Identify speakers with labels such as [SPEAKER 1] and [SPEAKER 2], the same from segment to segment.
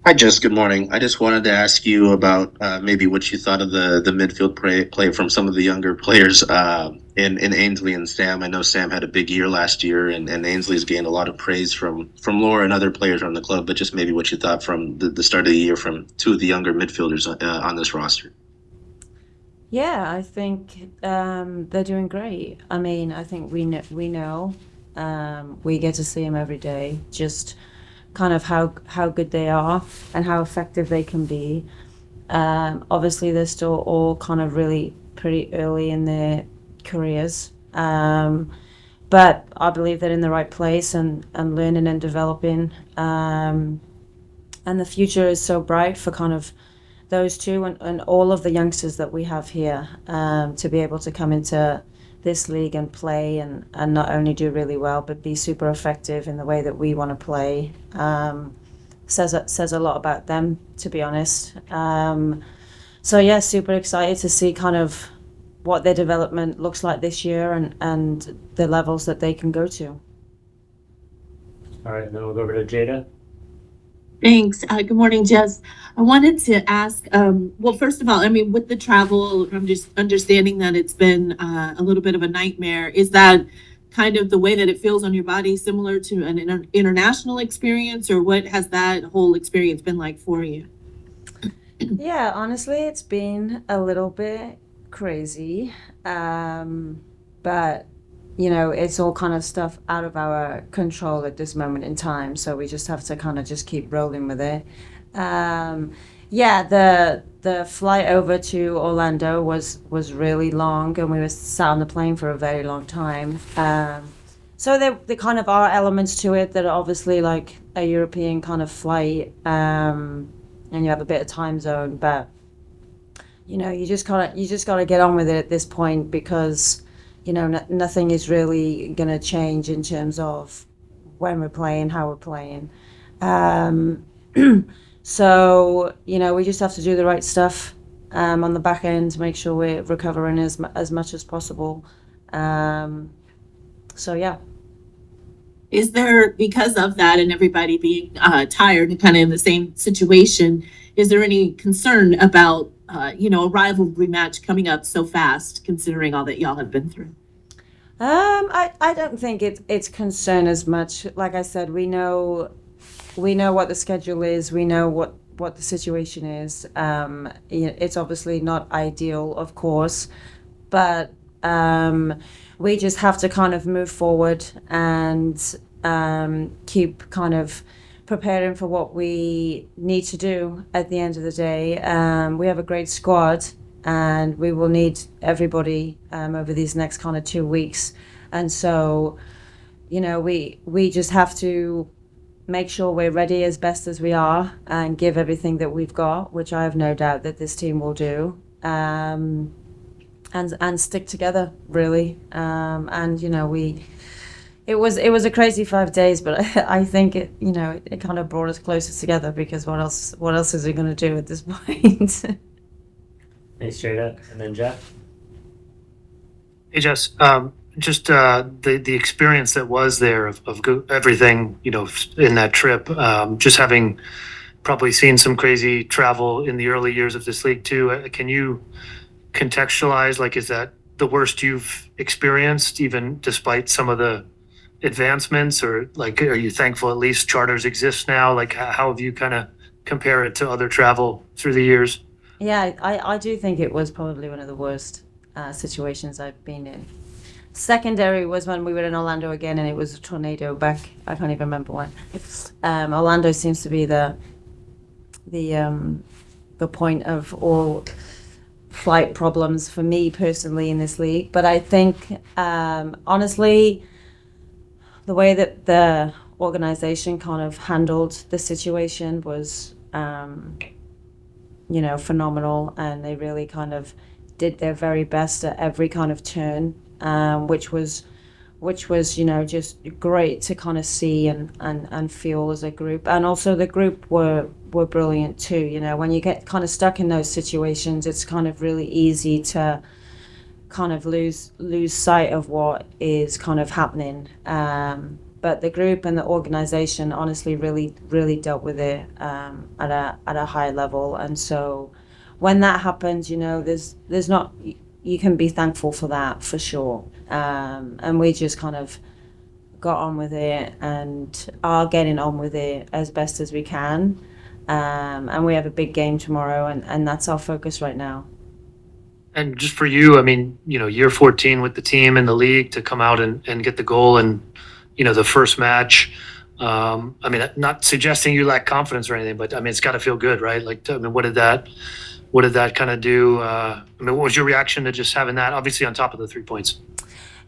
[SPEAKER 1] Hi, Jess. Good morning. I just wanted to ask you about maybe what you thought of the midfield play from some of the younger players in Ainsley and Sam. I know Sam had a big year last year, and Ainsley's gained a lot of praise from Laura and other players around the club. But just maybe what you thought from the start of the year from two of the younger midfielders on this roster.
[SPEAKER 2] Yeah, I think they're doing great. I mean, I think we know we get to see them every day. Just kind of how good they are and how effective they can be. Obviously, they're still all kind of really pretty early in their careers, but I believe they're in the right place and learning and developing. And the future is so bright for kind of those two and all of the youngsters that we have here to be able to come into this league and play and not only do really well but be super effective in the way that we want to play says a lot about them, to be honest. So yeah, super excited to see kind of what their development looks like this year and the levels that they can go to.
[SPEAKER 3] All right, and then we'll go over to Jada.
[SPEAKER 4] Thanks. Good morning, Jess. I wanted to ask, well, first of all, I mean, with the travel, I'm just understanding that it's been a little bit of a nightmare. Is that kind of the way that it feels on your body, similar to an international experience, or what has that whole experience been like for you?
[SPEAKER 2] Yeah, honestly, it's been a little bit crazy. But, it's all kind of stuff out of our control at this moment in time. So we just have to kind of just keep rolling with it. Um, yeah, the flight over to Orlando was really long, and we were sat on the plane for a very long time. So there kind of are elements to it that are obviously like a European kind of flight, and you have a bit of time zone, but you just gotta get on with it at this point because nothing is really gonna change in terms of when we're playing, how we're playing. Um, so we just have to do the right stuff on the back end to make sure we're recovering as much as possible. Um, so yeah.
[SPEAKER 4] Is there, because of that and everybody being tired and kind of in the same situation, is there any concern about, a rivalry match coming up so fast, considering all that y'all have been through?
[SPEAKER 2] I don't think it's concern as much. Like I said, we know what the schedule is. We know what the situation is. It's obviously not ideal, of course, but we just have to kind of move forward and keep kind of preparing for what we need to do at the end of the day. We have a great squad, and we will need everybody over these next kind of 2 weeks. And so, we just have to make sure we're ready as best as we are and give everything that we've got, which I have no doubt that this team will do. And stick together really. And we it was a crazy 5 days, but I think it kind of brought us closer together because what else is it going to do at this point?
[SPEAKER 3] Thanks, Jada, and then Jeff.
[SPEAKER 5] Hey Jess, just the experience that was there of everything in that trip, just having probably seen some crazy travel in the early years of this league too. Can you contextualize, like, is that the worst you've experienced, even despite some of the advancements, or like, are you thankful at least charters exist now? Like, how have you kind of compare it to other travel through the years?
[SPEAKER 2] Yeah, I do think it was probably one of the worst situations I've been in. Secondary was when we were in Orlando again, and it was a tornado back. I can't even remember when. Orlando seems to be the point of all flight problems for me personally in this league. But I think honestly, the way that the organization kind of handled the situation was phenomenal, and they really kind of did their very best at every kind of turn, which was just great to kind of see and feel as a group. And also the group were brilliant too. When you get kind of stuck in those situations, it's kind of really easy to kind of lose sight of what is kind of happening. But the group and the organization honestly really dealt with it at a high level. And so when that happens, there's not, you can be thankful for that for sure. And we just kind of got on with it and are getting on with it as best as we can. And we have a big game tomorrow, and that's our focus right now.
[SPEAKER 5] And just for you, I mean, year 14 with the team in the league to come out and get the goal and, the first match. I mean, not suggesting you lack confidence or anything, but I mean, it's got to feel good, right? Like, I mean, what did that kind of do? I mean, what was your reaction to just having that, obviously on top of the 3 points?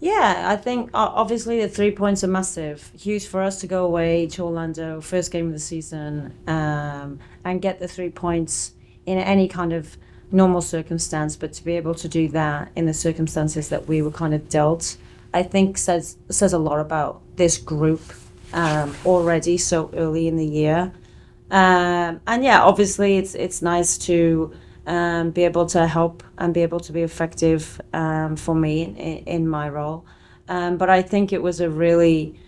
[SPEAKER 2] Yeah, I think obviously the 3 points are massive. Huge for us to go away to Orlando, first game of the season, and get the 3 points in any kind of normal circumstance. But to be able to do that in the circumstances that we were kind of dealt, I think says a lot about this group already so early in the year. And yeah, obviously it's nice to be able to help and be able to be effective for me in my role. But I think it was a really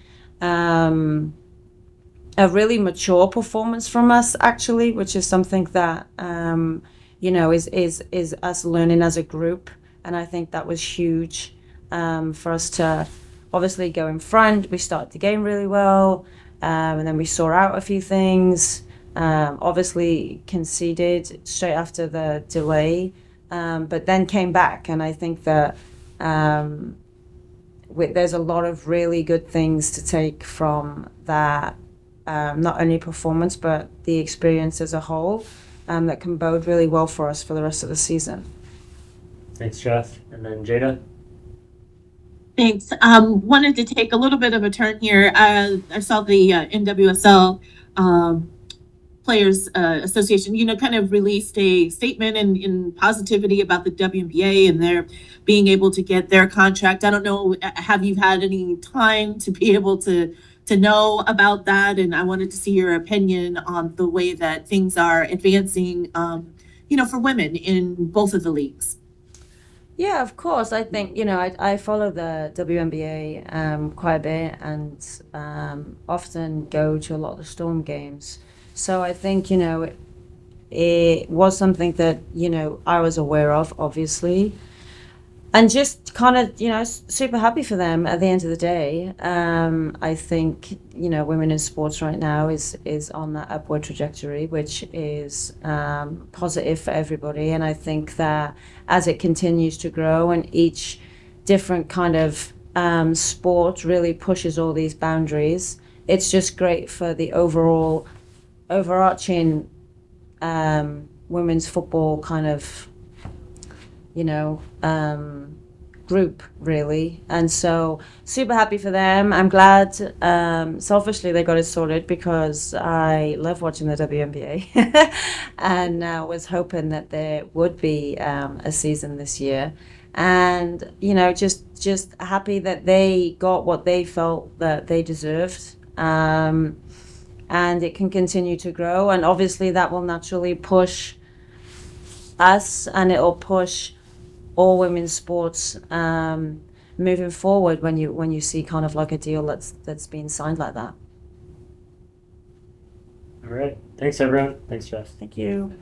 [SPEAKER 2] mature performance from us, actually, which is something that is us learning as a group. And I think that was huge for us to obviously go in front. We started the game really well, and then we saw out a few things. Obviously conceded straight after the delay, but then came back. And I think that there's a lot of really good things to take from that, not only performance, but the experience as a whole, that can bode really well for us for the rest of the season.
[SPEAKER 3] Thanks, Jess. And then Jada?
[SPEAKER 4] Thanks. Wanted to take a little bit of a turn here. I saw the NWSL Players Association, kind of released a statement in positivity about the WNBA and their being able to get their contract. I don't know, have you had any time to be able to know about that? And I wanted to see your opinion on the way that things are advancing, for women in both of the leagues.
[SPEAKER 2] Yeah, of course. I think, I follow the WNBA quite a bit and often go to a lot of the Storm games. So I think, it was something that, I was aware of, obviously. And just kind of, super happy for them at the end of the day. I think, women in sports right now is on that upward trajectory, which is positive for everybody. And I think that as it continues to grow and each different kind of sport really pushes all these boundaries, it's just great for the overarching women's football kind of group, really. And so super happy for them. I'm glad selfishly they got it sorted because I love watching the WNBA and was hoping that there would be a season this year. And just happy that they got what they felt that they deserved, and it can continue to grow. And obviously that will naturally push us, and it'll push all women's sports moving forward when you see kind of like a deal that's been signed like that.
[SPEAKER 3] All right. Thanks, everyone. Thanks, Jess.
[SPEAKER 2] Thank you.